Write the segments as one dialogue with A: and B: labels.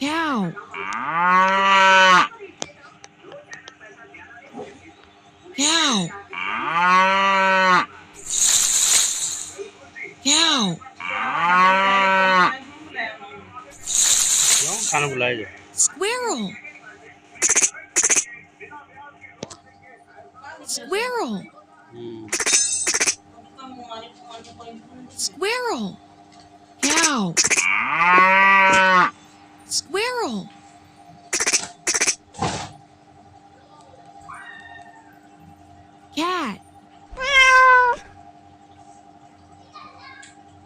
A: Cow. Cow. Cow.
B: खाना बुलाया
A: Squirrel. Squirrel. Squirrel. Cow. Squirrel. Cat.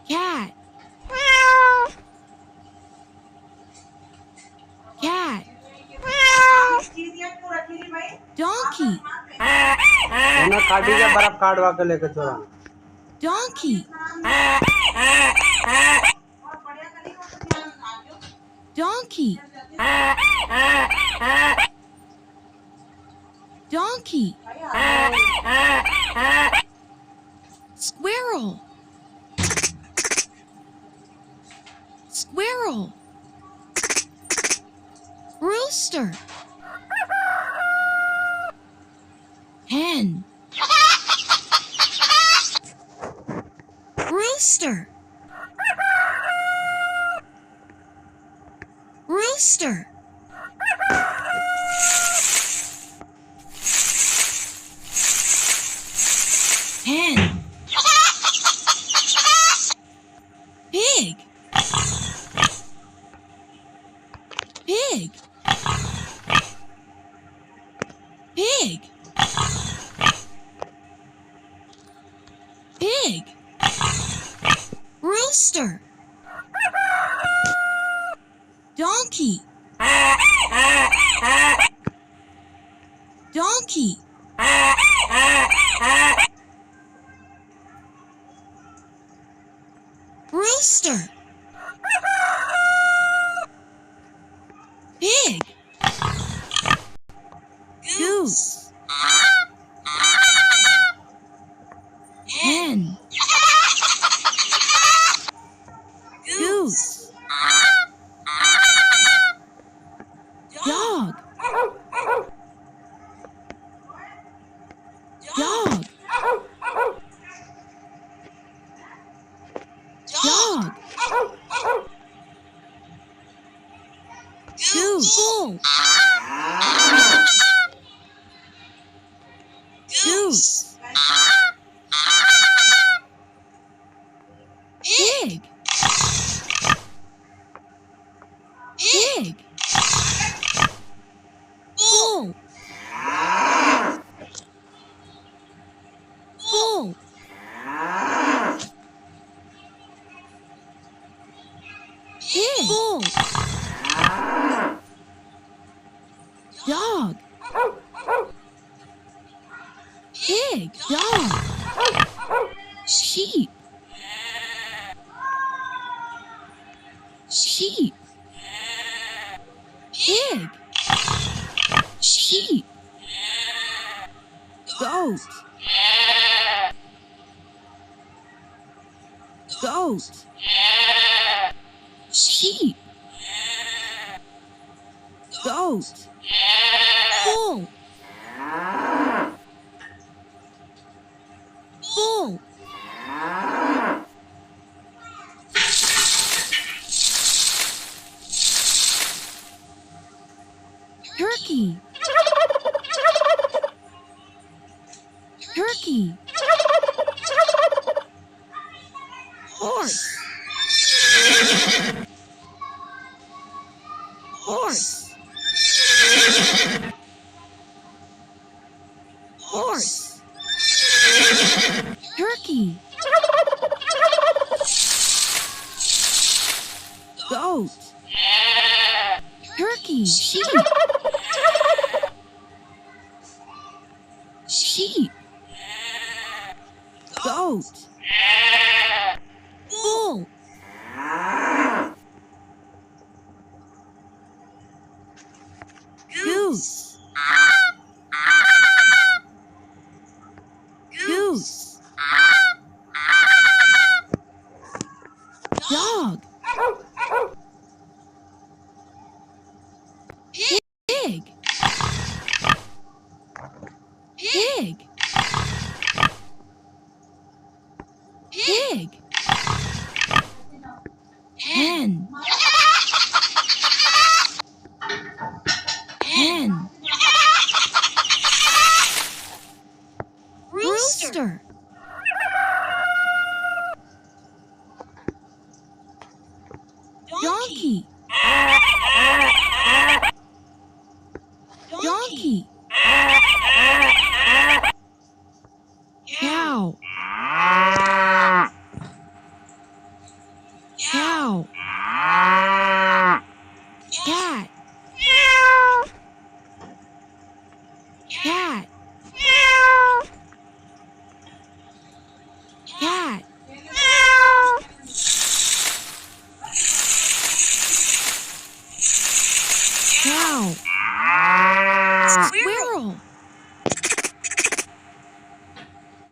A: Cat. Cat. Donkey.
B: ना खाड़ी के बर्फ काटवा के लेके चला
A: Donkey. Donkey. Donkey. Squirrel. Squirrel. Rooster. Hen. Rooster. Rooster. Hen. Pig. Pig. Pig. Pig. Rooster. Donkey. Donkey. Rooster. Pig. Goose. Hen. Goose. Dog. Dog. Dog. Goose. Bull. Goose. Pig. Pig. Bull. Bull. Pig. Bull. Dog. Pig. Dog. Sheep. Sheep. Pig. Sheep. Goat. Goat. Sheep. Goat. Bull. Bull. Turkey. Turkey. Horse. Horse. Horse. Turkey. Goat. Turkey. Sheep. Sheep. Goat. Bull. Goose. Goose. Dog. Donkey. Cow. Cow. Cat. Cat. Cat. Cow. Squirrel.